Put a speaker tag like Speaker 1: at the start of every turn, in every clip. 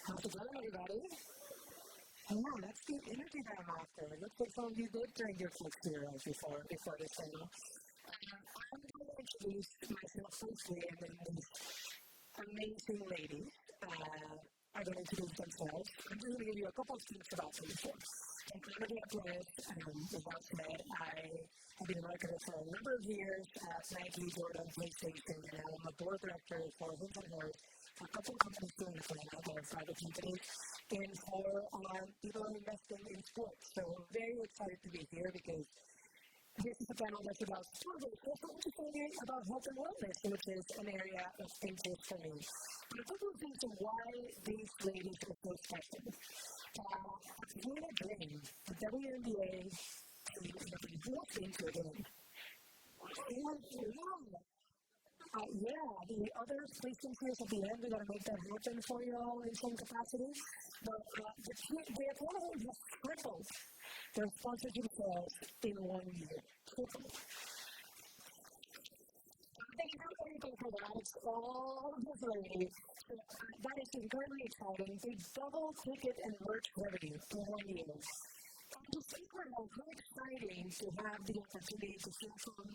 Speaker 1: How's it going, everybody? Yeah, that's the energy that I'm after. Looks like some of you did drink your Coke cereals before this channel. I'm going to introduce myself briefly, and then this amazing lady are going to introduce themselves. I'm just going to give you a couple of things about me. I'm Andrea Perez, as I said, I have been a marketer for a number of years at Nike, Jordan, PlayStation, and now I'm a board director for Hoops and Hers, for a couple of companies doing this right now, they're private companies, and for people investing in sports. So I'm very excited to be here because this is a panel that's about about health and wellness, which is an area of interest for me. But a couple of things of why these ladies are so special. It's really a dream. The WNBA team is built into a game. The other placement players at the end are going to make that happen for you all in some capacity. But the Atlanta has tripled their sponsorship sales in 1 year. Tripled. Thank you for that. It's all this lady. That is incredibly exciting. They double ticket and merch revenue in 1 year. And just incredible, how exciting to have the opportunity to hear from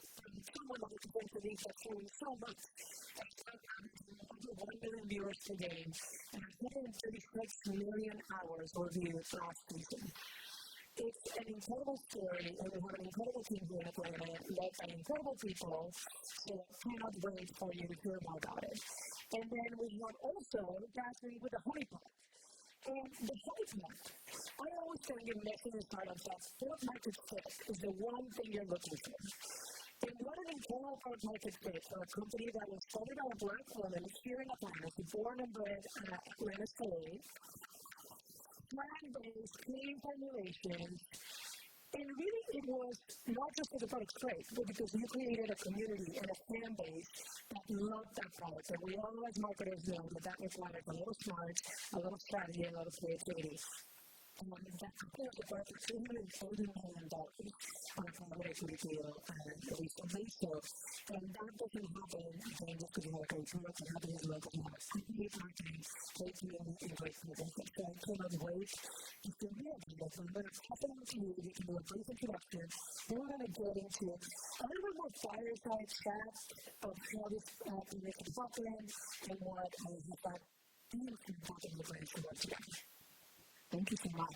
Speaker 1: someone like the league that's doing so much. Over 1 million viewers per game and 136 million hours were viewed last season. It's an incredible story, and we have an incredible team here in Atlanta, led by incredible people, so I cannot wait for you to hear more about it. And then we have also Jazmyn with the honey pot. And the honey pot, I always say in making a startup that product market fit is the one thing you're looking for. And what an incredible product market fit for a company that was started by a black woman here in Atlanta, born and bred in Atlanta State, plant-based, clean formulations, and really it was not just for the product's great, but because you created a community and a fan base that loved that product. And we all as marketers know that requires a little smart, a little strategy, and a little creativity. That compared to about $240 million on a private equity deal recently. And that doesn't happen again just because you have a great product. It happens as well because you have great marketing, great community, and great people. So I cannot wait to feel more about this. I'm going to pass it on to you. You can do a brief introduction. Then we're going to get into a little bit more fireside chat of how this makes happen and what has that being important with the work together. Thank you so much.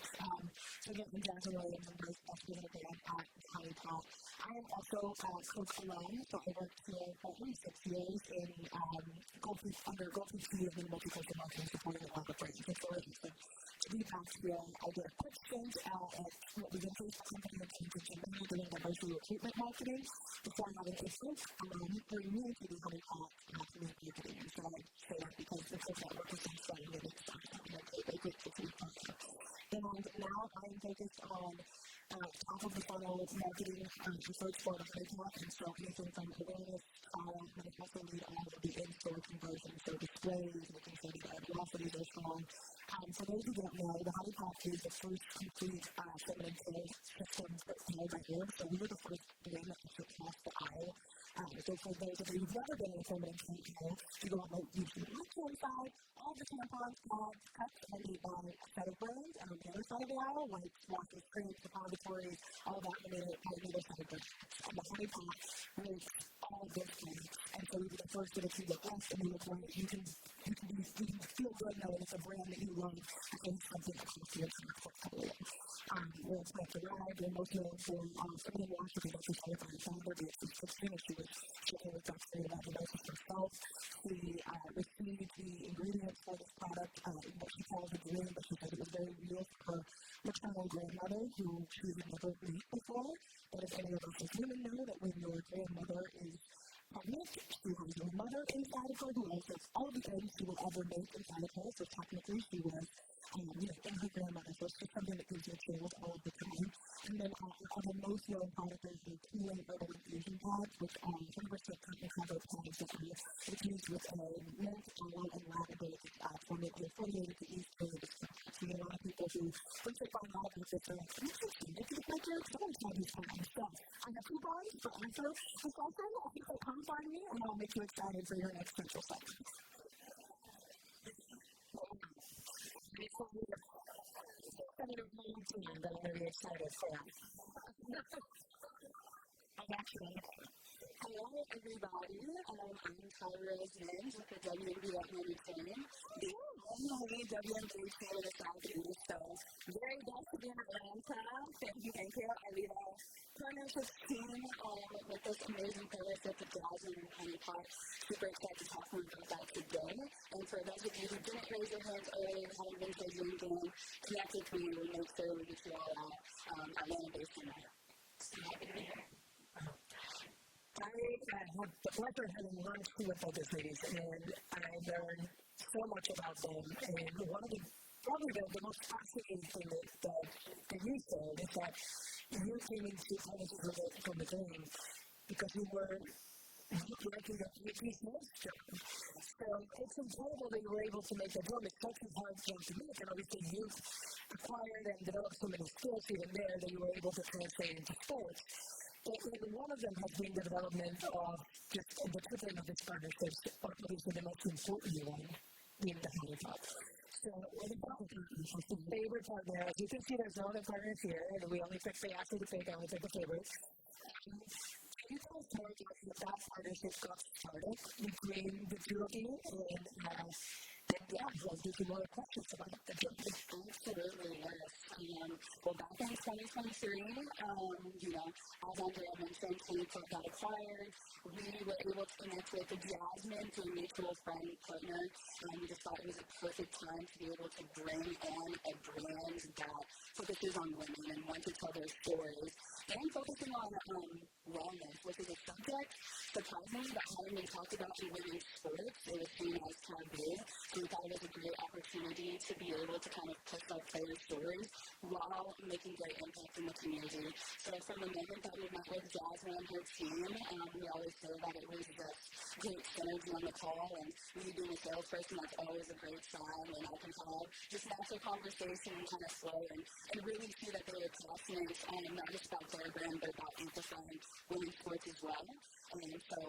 Speaker 1: So again, I'm Jazmyn, I'm very passionate about Honey Pot. I am also Coke alone, so I worked for at least 6 years in under Goldfish Tea and multicultural marketing supporting a lot of brands. To be practical, I did a quick stint at what was a first company that came to Germany doing diversity recruitment marketing before having a switch very new to the Honey Pot marketing. So I say that because the first network is starting to get a great and now I'm focused on top of the funnel marketing research for the Honey Pot, and so anything from awareness, but I also need all of the in-store conversions, so displays, making sure that velocities are strong. For those who don't know, the Honey Pot is the first complete feminine care system made by Nibbs, so we were the first name that surpassed the aisle. So for those of you who've never been in a feminine care, you go on the YouTube side, all the tampons, pads, cups, and made by a set of brands, and on the other side of the aisle, wipes, washes, creams, depositories, all that made it on the other side of the brands. And the Honey Pot makes all this things, and so we were the first to see the best, and we look like you can feel good knowing it's a brand that you love and something that comes to your portfolio. We're excited to ride. We're most known for feminine wash, which is actually started by a founder, the subscription, and she was sharing with us about the process herself. We received the ingredients for this product, what she calls a dream, but she said it was very real for her maternal grandmother, who she had never met before. But if any of us as women know that when your grandmother is pregnant, she has your mother inside of her, who also has all the eggs she will ever make inside of her, so technically she was in her grandmother, so it's just something that gives you chills all the time. And then the most known product is the Healing Herbal Infusion Pods, which 100% cotton cover pods that are used with mint, oil, and lavender formulated to ease through the stuff. So you get a lot of people who, once they find out about this, they're like, I'm interested, make it like this, I want to try these kinds of stuff. I have coupons for answer this also, I think they'll come find me, and I'll make you excited for your next central session. the whole team that I'm really excited for. Actually,
Speaker 2: hello, everybody. I'm TyraRose Nibbs with the WNBA team. The only WNBA team in the Southeast. So, very blessed to be in Atlanta. Thank you. I lead a partnership team with this amazing partnership with Jazmyn and Perez. Super excited to talk more about that today. And for those of you who didn't raise your hands earlier, haven't been to Zoom game, connect with me. We'll make sure we get you all out Atlanta-based tonight. So happy to be here.
Speaker 1: I had the pleasure of having lunch with all these ladies, and I learned so much about them. And one of probably the most fascinating thing that you said is that you came into college from the dream because you were working at PhD semester. So it's incredible that you were able to make that jump. It's such a hard jump to make, and obviously you've acquired and developed so many skills even there that you were able to translate into sports. And one of them has been the development of just the tripling of its partnerships, or at least the most important one, being the Holocaust. So, what about the favorite partner? As you can see, there's no other partners here, and we only pick the after the pick, and we pick the favorites. You guys told us that that partnership got started between the two of you, and yeah, we'll do some more questions about the journey.
Speaker 2: Absolutely, yes. Well, back in 2023, as Andrea mentioned, Coca-Cola got acquired. We were able to connect with Jazmyn through a mutual friend partner, and we just thought it was a perfect time to be able to bring in a brand that focuses on women and wants to tell their stories, and focusing on wellness, which is a subject, surprisingly, that hadn't been talked about in women's sports. It was seen as taboo. So we thought it was a great opportunity to be able to kind of push our players' stories while making great impact in the community. So from the moment that we met with Jazmyn and her team, we always say that it was just great synergy on the call, and me being a salesperson, that's always a great sign when I can have just natural conversation and kind of flow and really see that they were passionate not just about their brand, but about amplifying women's sports as well. And so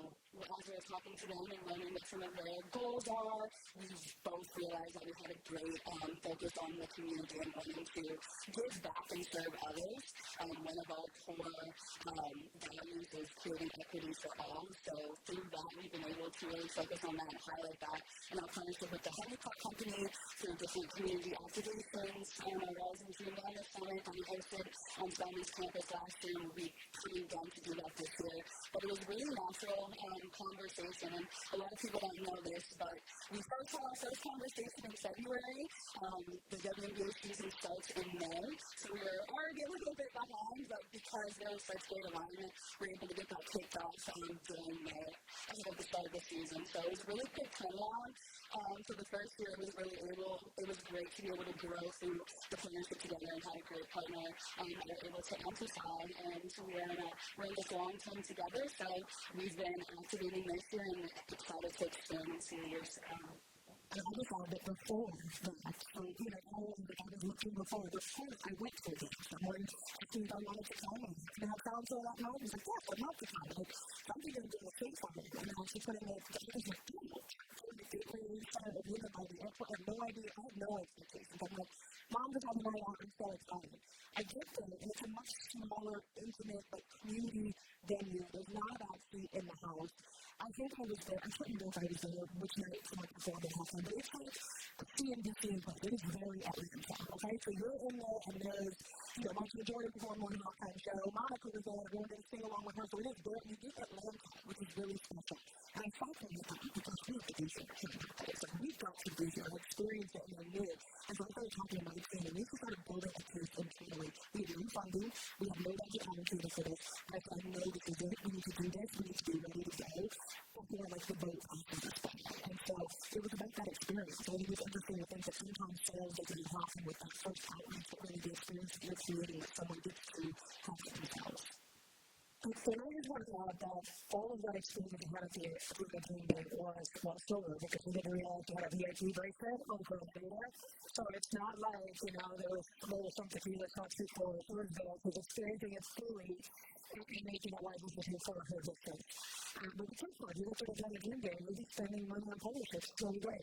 Speaker 2: as we were talking to them and learning what some of their goals are, we both realized that we had a great focus on the community and wanting to give back and serve others. One of our core values is creating equity for all. So through that, we've been able to really focus on that and highlight that in our partnership with the Coca-Cola Company through different community activations. Our Rising June Wellness Summit that we hosted on Simon's campus last year, and we'll be coming down to do that this year. But it was really natural conversation, and a lot of people don't know this, but we first had our first conversation in February. The WNBA season starts in May, so we were already a little bit behind, but because there was such great alignment, we were able to get that kicked off during May ahead of the start of the season. So it was a really quick turnaround. For the first year, it was great to be able to grow through the partnership together and have a great partner that we're able to amplify, and we're in this long term together, so we've been activating this year and excited to experience in the years to come.
Speaker 1: I always found it before that. I was looking before I went through this. Someone assumed I wanted to come and have found for that night. I was like, yes, I'd love to come. Something going to do a thing for me. And I was just putting it together. We started by the airport. I had no idea. I had no expectations. I'm like, Mom just had a night out. I'm so excited. I get there, and it's a much smaller, intimate, community venue. There's not a backseat in the house. I think I was there. I couldn't know if I was there which night for my performance happened, but it's like a CNBC input. It is very Atlanta, okay? So you're in there, and there's, Michael Jordan performed on an all-time show. Monica was there, and we're going to sing along with her. So it is there. You get Atlanta, which is really special. And I thought from that because we have to do something. So we've got to do something, experience it, and then live it. And so I started talking to my team, and we started building a case internally. We have no funding. We have no budget allocated for this. I said, no, this is it. We need to do this. We need to be ready to go. Before the boat after this point. And so it was about that experience. So it was interesting to think that sometimes sales doesn't happen with that first outreach, but really the experience that you're creating that someone gets to have it themselves. So I just want to add that all of that experience that you had at the Green Day was solo, because we didn't realize you had a VIP bracelet over there. So it's not like, there was some tequila shots before it was there. So experiencing it fully and making a wise decision for her distance. But the first one, you look at the Green Day, we'll be spending money on partnerships. It's really great.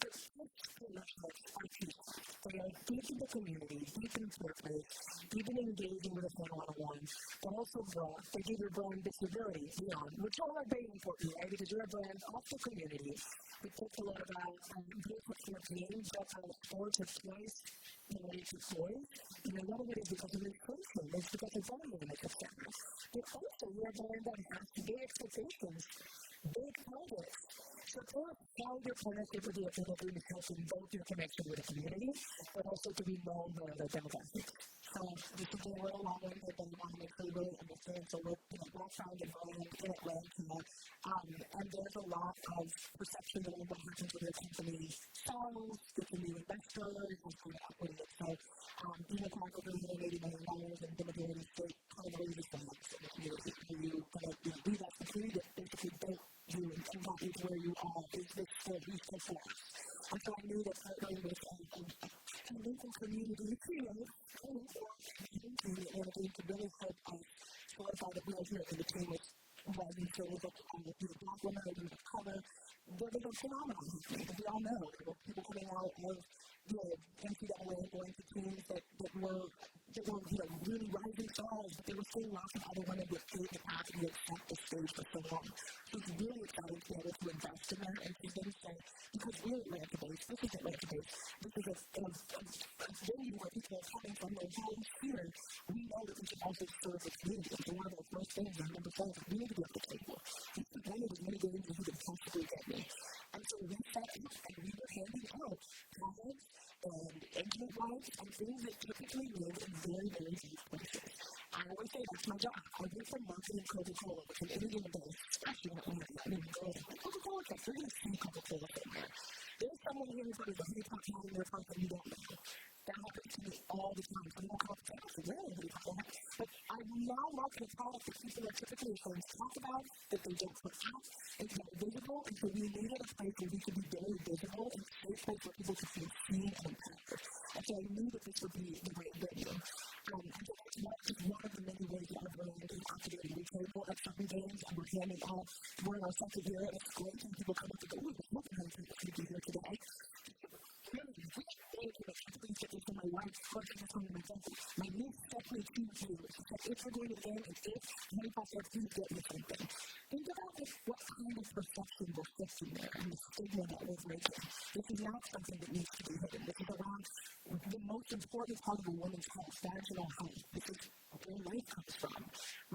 Speaker 1: But these partnerships are people. They are deep in the community, deep in purpose, deep in engaging with a fan one-on-one, but also broad. They give your brand visibility beyond, which all are very important, right? Because you're a brand of the community. We talked a lot about being for teams, that's how sports are twice in the way to toys. And a lot of it is because of inclusion. It's because of volume, et cetera. But also, you're a brand that has big expectations, big targets. So how your partnership with the affiliate is helping both your connection with the community, but also to be known by the demographics. So this is a real long way that they want to make sure you really understand. So with background and volume in Atlanta, and there's a lot of perception of what happens with your company's sales, with the new investors, and kind of equity. So even Coca-Cola Company $80 million and been able to stay kind of raise the funds in the community. You kind of do that for free that basically built you and got you to where you are is this who's performed. And so I knew that partnering with a local community creative and to really help us solidify that we are here in the team with rising shows of black women and the color. There was a phenomenon, as we all know. There were people coming out of NCAA going to teams that were really rising stars, but they were seeing lots of other women with great capacity to set the stage for so long. So it's really exciting to be able to invest in them and to then say, because we're Atlanta-based, this is Atlanta-based, this is a venue where people are coming from their homes here. We know that we can also serve the community. And so one of our first things, our number 7, is we need to be at the table. We can play as many games as we can possibly get me. And so we sat up and we were handing out products and engine lights and things that typically live in very, very safe places. I always say that's my job. I do some marketing Coca-Cola, which in any given day, especially in Atlanta, I mean, girls like Coca-Cola Company, you're going to see Coca-Cola somewhere. There's someone here who's a honey pot cat in their front that you don't know. That happens to me all the time. I don't come up to us, rarely people. But I now market a product that people are typically ashamed to talk about, that they don't put out, it's not visible, and so we needed a place where we could be very visible and a safe place where people could feel seen and impacted. And so I knew that this would be the right venue. And so that's just one of the many ways that our brand is activating. We play more at certain games, and we're handing out, we're in our second year, and it's great when people come up and go, ooh, look at how many people can be here today. My wife working at home in my country. My niece definitely choose you. She said, if we're going to game, and if my pastor please get me something. Think about what kind of perception we're fixing there and the stigma that we're breaking. This is not something that needs to be hidden. This is around the most important part of a woman's health, vaginal health. This is where life comes from.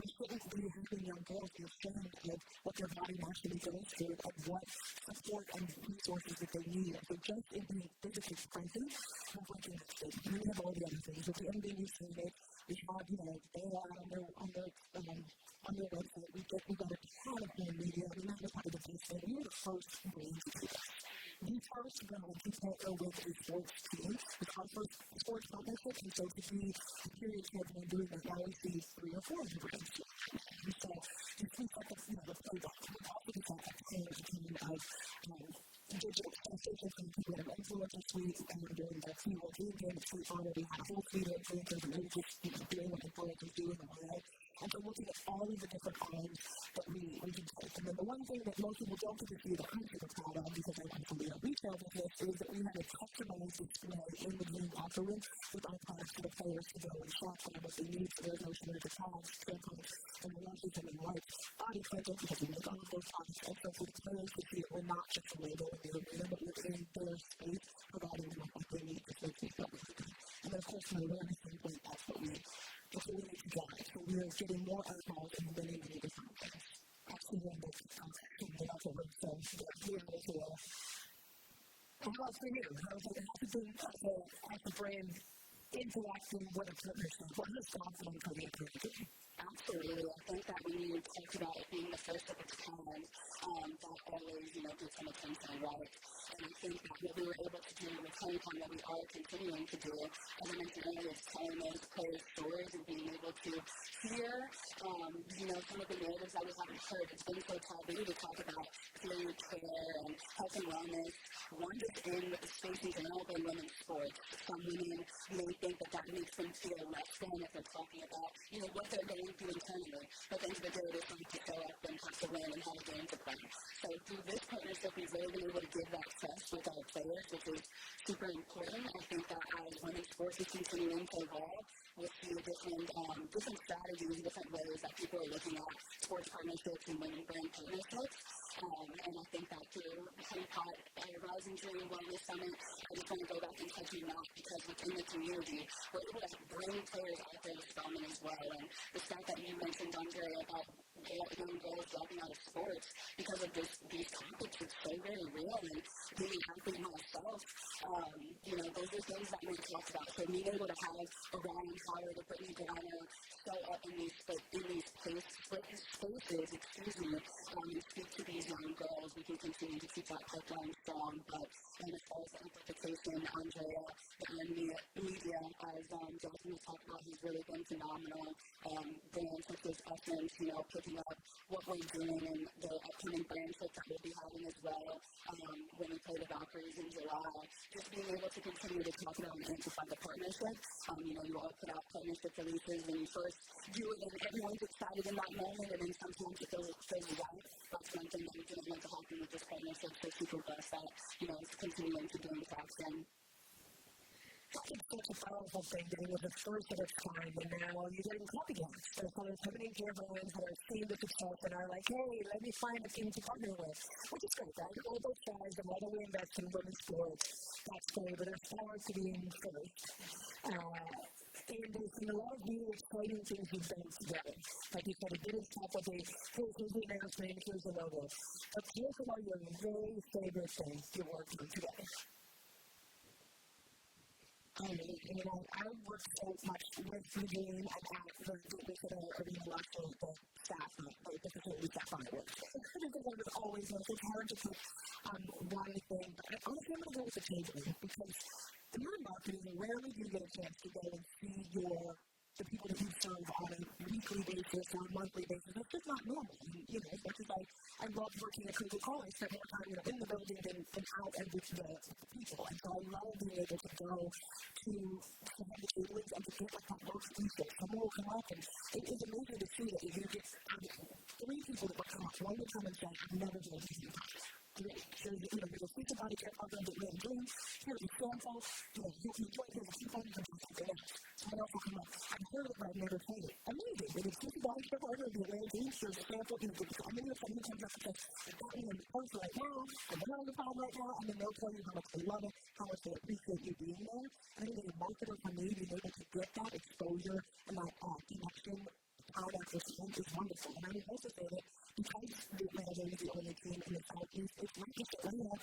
Speaker 1: We shouldn't be helping young girls be ashamed of what their body naturally goes through and what support and resources that they need. So just in being physically present, we're working with them. We have all the other things. At the end of the day, we have, they are on their website. We got a ton of new media. I mean, that was part of the case. We were the first brand to do that. The first brand to partner with a sports team. It's our first sports partnership, and so to be a period champion doing that, now we see 3 or 4 brands. And so you see that the playbook. We also get that team of digital social people and influencer suite, and we're doing that too. We're doing game suite already, have a whole suite of influencers, and maybe just doing what influencers do in the way. And so looking at all of the different arms that we can take. And then the one thing that most people don't get to see that I'm super proud of, because I want to be a retail business, is that we have a customized display in the game offering with our products for the players to go and shop for what they need for their notion of the tags, tampons, and we're also coming like body cleansing, because we make all of those products. And so for the players to see it, we're not just a label in the arena, but we're in their space, providing them what they need to make that we can. And then of course, from an awareness standpoint, that's what we need to drive. So we are getting more eyeballs in many, many different ways. Actually, one that's so here as well. How about for you? How has it been as a brand interacting with a partnership? What has confidence for you?
Speaker 2: Absolutely. I think that when you talk about it being the first of its kind, that always, gets some attention, right? And I think that what we were able to do with Honeycomb, that we are continuing to do, as I mentioned earlier, is telling those players' stories and being able to hear, some of the narratives that we haven't heard. It's been so taboo to talk about food, care, and health and wellness. One, just in the space in general, but in women's sports. Some women may think that makes them feel less than if they're talking about, what they're going through internally. But at the end of the day, they're trying to show up and have to win and have a game to play. So through this partnership, we've really been able to give that trust with our players, which is super important. I think that as women's sports is continuing to evolve, we'll see different strategies, different ways that people are looking at sports partnerships and women brand partnerships. And I think that through Honeypot Rising Dream Wellness Summit, I just want to go back and touch on that because within the community, we're able to bring players out there to Spelman as well. And the fact that you mentioned, Andrea, about young girls dropping out of sports because of these topics is so very real. And being an athlete myself, those are things that we talk about. So being able to have a Ryan Howard, a Brittany Griner, show up in these spaces, and speak to these young girls, we can continue to keep that pipeline strong. But as far as the amplification, Andrea, the media, as Jazmyn talked about, has really been phenomenal. Brands such as Essence, picking up what we're doing and the upcoming brand trip that we'll be having as well when we play the Valkyries in July. Just being able to continue to talk about and amplify the partnership. You all put out partnership releases when you first do it, and everyone's excited in that moment, and then sometimes it feels out. That's one thing that we didn't want to happen with this partnership, so super blessed that, it's continuing to gain traction.
Speaker 1: It's such a powerful thing that it was the first of its kind, and now you're getting copycats. There's other company care brands that are seeing the success and are like, hey, let me find a team to partner with, which is great, right? All both sides, the more that we invest in women's sports, that's great, but there's power to being first. And there's been a lot of new exciting things you've done together. Like you said, it didn't stop with here's the announcement, here's the logo. But here's about your very favorite things you're working on together. I work so much with the game and at the arena last year with the staff, the facility staff on it. Because I was always it's hard to pick one thing. But honestly, I'm going to go with the table because in your marketing, rarely do you get a chance to go and see the people that you serve on a weekly basis or a monthly basis. It's just not normal. As much as I love working at Coca-Cola, I spend more time in the building than out and with the people. And so I love being able to go to some of the tablings and to get like that most people. Someone will come up, and it is amazing to see that you get 3 people that will come up. One will come and say, I've never done this before. Here's a speech about it, here's a real dream, here's a sample, you can enjoy it, here's a few points, and something else. Someone else will come up, I've heard it, but I've never played it. Amazing. It is $50 per order, it'll be a real dream, here's a sample, how many of them comes up and says, I've got me in the post right now, I'm on the phone right now, and then they'll tell you how much they love it, how much they appreciate you being there. I think that a marketer for me, being able to get that exposure and that connection out of this is wonderful. And I would also say that because the Atlanta is the only team in the Southeast, it's not just Atlanta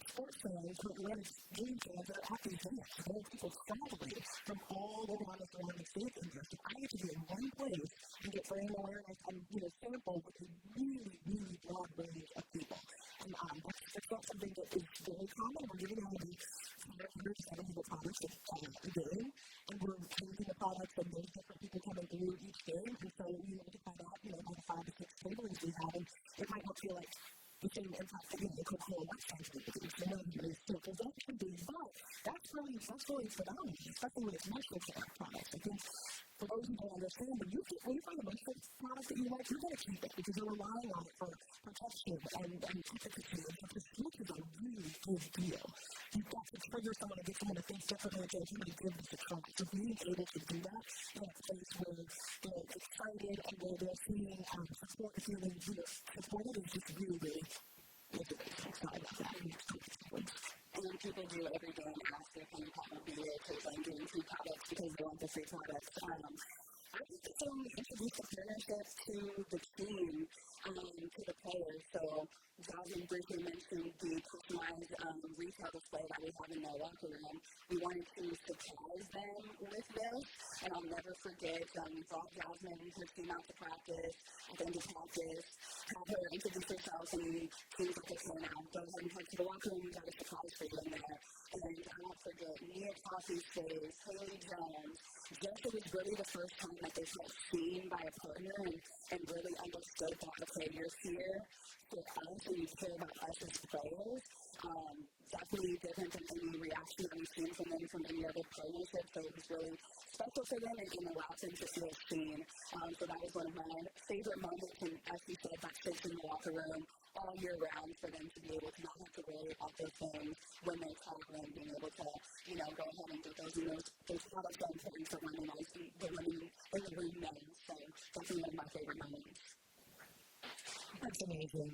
Speaker 1: sports fans, but Atlanta dream fans that are actually there. There are people traveling from all around the surrounding states in there. So I get to be in one place and get brand awareness and sample with a really, really broad range of people. And that's not something that is very common. We're giving out 570 products a day, and we're changing the products, and there's different people coming through each day. And so we want to find out, by the 5 to 6 tablings we have, and it might not feel like the same impact that the Coca-Cola website is. Because that can be, but that's really phenomenal, especially when it's menstrual products. I think for those who don't understand, when you find a menstrual product that you like, you're going to keep it because you're relying on it for texture and efficacy. And this look is a really good deal. You've got to trigger someone to get someone to think differently, and somebody give this a try. So being able to do that in a place where they're excited and where they're feeling support, feeling supported is just really, really motivating. So I love that.
Speaker 2: And then people do every day and ask their Honeypot will be there to doing free products because they want the free products. I think it's introduce the partnership to the team, to the players. So Jazmyn briefly mentioned the customized retail display that we have in the locker room. We wanted to surprise them with this, and I'll never forget, we brought Jazmyn and her team out to practice, at the end of practice, have her introduce herself, and she was like, okay, now go ahead and head to the locker room, we got a surprise for you in there. And I won't forget, Nia Coffee's face, Haley Jones, just it was really the first time that they felt seen by a partner and really understood that, okay, you're here for us and you care about us as players. definitely different than any reaction that we've seen from them from any other partnership. So it was really special for them and allowed them to feel seen. So that was one of my favorite moments. And as you said, that sits in the locker room all year round for them to be able to not have to worry about those things when they're traveling, being able to, go ahead and get those products are important for women as the women in the room know. So definitely one of my favorite moments.
Speaker 1: That's amazing.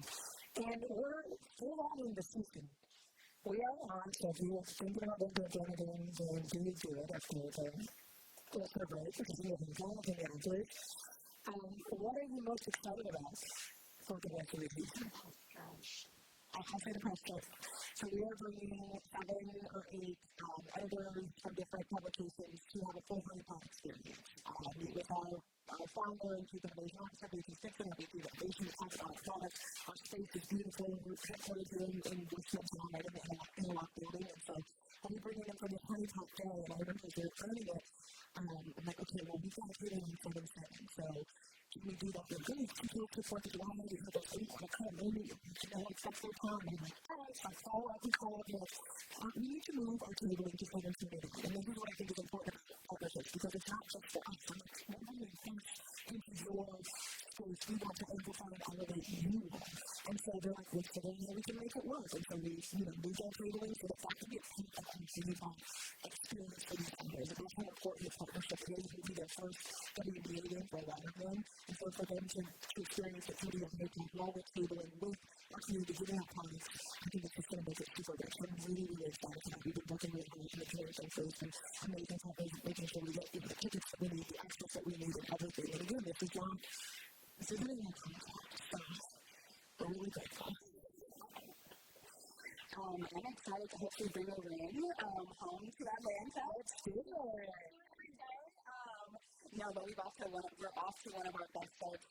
Speaker 1: And we're full on in the season. We are on, so if you're thinking about going to a game, then do it. That's cool. Let's celebrate because we have a lot of answers. What are you most excited about for the rest of the season? I have to say the press kit. So we are bringing 7 or 8 editors from different publications to have a full honeypot experience. Meet with our founder and chief innovation officer, VP Sixon, our VP innovation, talk about our products. Our space is beautiful. We're headquartered here in Richmond, right in the Interlock building. And so I'll be bringing them from the honeypot day, and I remember as they're earning it, I'm like, okay, well, we've got to put it on 7-7. So can we do that? They're good. People to 4th of July, you have those 8 on a maybe, it's up for time. And I'm like, all right, so I follow up. We need to move our tabling to 7-7. And this is what I think is important about partnerships, because it's not just for us. I'm like, what do you think into your space? We want to amplify and elevate you. And so they're like, what's the way we can make it work? And so we, moved our tabling for the fact that we have a experience for these partners. And that's how important this partnership is. It will be their first WNBA game for a lot of them. And so for them to experience the beauty of making while we're tabling with our community, giving out products, I think it's just going to make it super rich. I'm really, really excited about it. We've been working really hard to make sure it's and amazing partners, making sure we get the tickets that we need, the access that we need, and everything. And again, this is not a contract, so we're really grateful.
Speaker 2: I'm excited to hopefully bring a ring home to Atlanta.
Speaker 1: Let's do it.
Speaker 2: No, but we're off to one of our best starts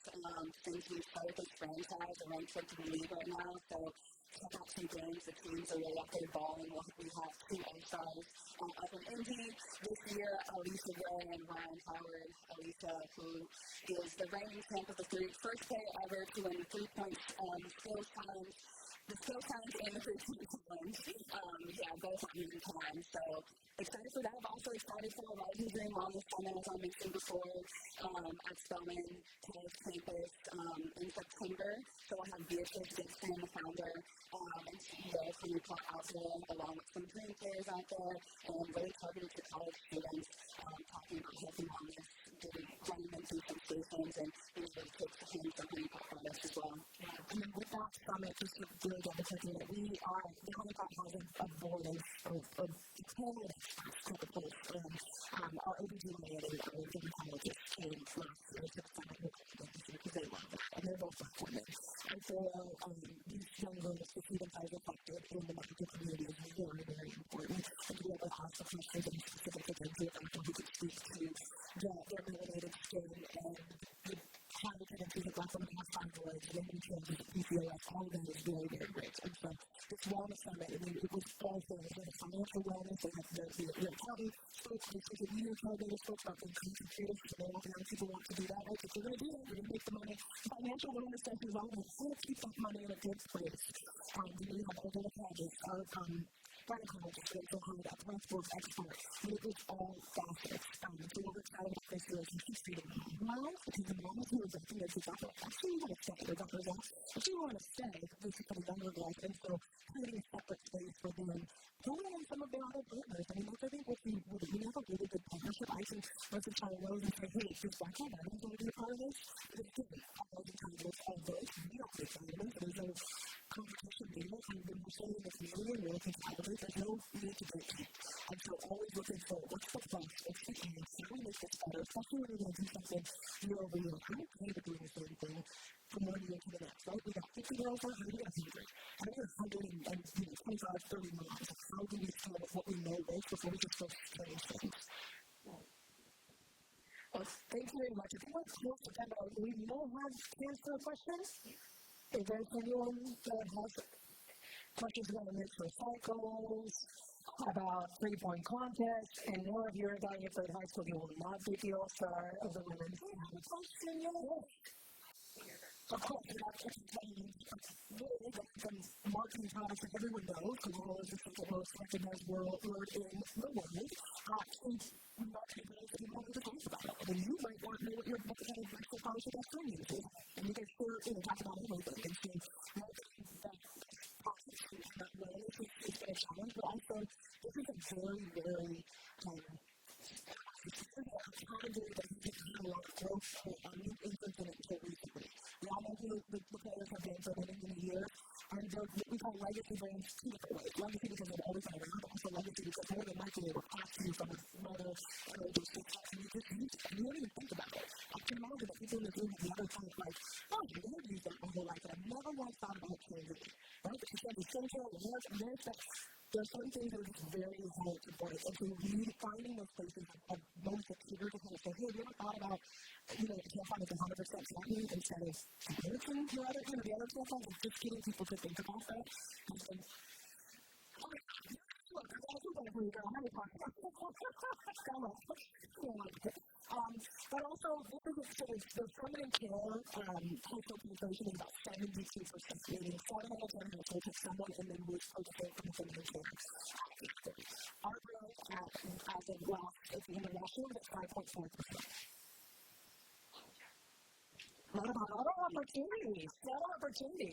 Speaker 2: since we started this franchise. We're ranked to the league right now, so check out 2 games. The teams are really up there balling. We have 2 All-Stars up in Indy this year, Alicia Gray and Ryan Howard. Alicia, who is the reigning champ of the first player ever to win the 3-point skills challenge. The skill challenge and the 3-point challenge. Both at one time. So excited for that. I'm also excited for a Rising Dream Wellness Summit, as I mentioned before, at Spelman College campus in September. So we'll have Beatrice Dixon, the founder and CEO of Honeypot out there, along with some dream players out there, and really targeted to college students, talking about health and wellness, running them through some stations, and being able to take the hands on Honeypot products as well.
Speaker 1: And then with that summit, just to really double checking that the Honeypot has a board of 10 Coca-Cola our OBGYN and our dermatologist came last year to the summit because they love it, and they're both Black women. And so these young girls to see themselves reflected in the medical community is very, very important. And to be able to ask the questions and specific things who could speak to their melanated skin and the high tendencies that Black women have thyroid, women changes, PCOS, all of that is very, very rich. And so this wellness summit, it was all things. They have financial wellness, they have the accounting folks, they speak of you, data folks about the computers, so they want to know people want to do that. Like, if we're going to do that, we're going to make the money. Financial wellness stuff is all about how to keep that money in a good place. We have Andrea our gynecologist, Rachel Hyde, a breast work expert, and it is all facets. So what we're excited about this year is you keep feeding well, because the moment who is a female who's actually you want to stay, your doctor's out, actually you want to stay, this is for the younger girls, and so creating a separate space for them. Going on some of their other partners. I mean, I think we have a really good partnership. I can message TyraRose and say, hey, this Black woman, I don't want to be a part of this. But it's good. All the time, there's all this. We don't take vitamins. There's no competition data. We've been saying this million, we're looking for others. There's no need to go deep. And so always looking for what's the best, what's the chance, how do we make this better, especially when we're going to do something year over year. I'm okay with doing the same thing from one year to the next, right? We got 50 girls out, how do we get 100? How do we get 125, 30 miles? How do we start with what we know most before we just go strange things? Well, thank you very much. If you want to close the demo, we don't have chance for questions. If there's anyone that has questions about mixed recycles, about 3-point contest, and more if you're a guy in third high school, you will not be the all-star of the women's team. Of course, you're not just saying really from marketing products that everyone knows, because all of the most recognized word in the world, and marketing products that you want to talk about. And you might want to know what your kind of virtual products your best friend uses. And you can sure, talk about everything. And so, marketing that process is not really, it's been a challenge, but also, this is a very, very, category that you can have a lot of growth on new infants and until recently. We all know who the players have been for many, many years, and they're what we call legacy brands two different ways. Legacy because they've always been around, but also legacy because more than likely they were passed to you from a mother and those success, and you just use it, and you don't even think about it. I can imagine that people in this room have never thought like, oh, you never used that my whole life, and I've never once thought about changing it, right? But you said the skincare, the hair, and there's that. There are some things that are just very important to point. And so really finding those places of most that cater to kind of say, hey, have you ever thought about, you can't find it 100% something instead of comparison to other, the other stuff, and just getting people to think about that. And so, look, I got something for you, girl. How are you talking about? But also, the feminine care household penetration is about 72%, meaning 4 out of 10 households have someone in them who's focusing on feminine care. Our growth as of at the end of last year was at 5.4%. A lot of opportunities. I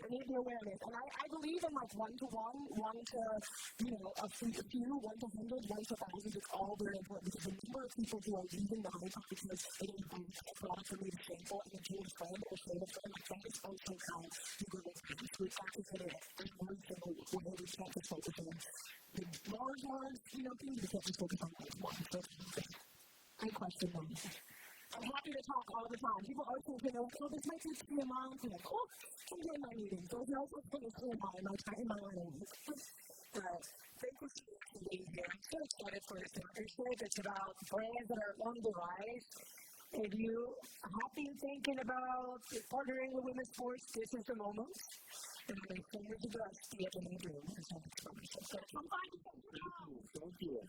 Speaker 1: need the awareness. And I believe in like one-to-one, one to, a few, 1 to 100, 1 to 1,000 is all very important because the number of people who are leaving the home because they didn't find a product for me to shameful and then told a friend or showed a friend, like that is also how you go with things. We practice it in every single way. We can't just focus on the large, things. We can't just focus on one. So, great question, though. I'm happy to talk all the time. People always think, this might be TMI. I'm like, I'm doing my meetings. So it's also going to be TMI in my line. Thank you for being here. I'm so excited for this partnership. It's about brands that are on the rise. If you are happy thinking about partnering with women's sports, this is the moment. And I'm excited to see it in the room. So come by. Thank you.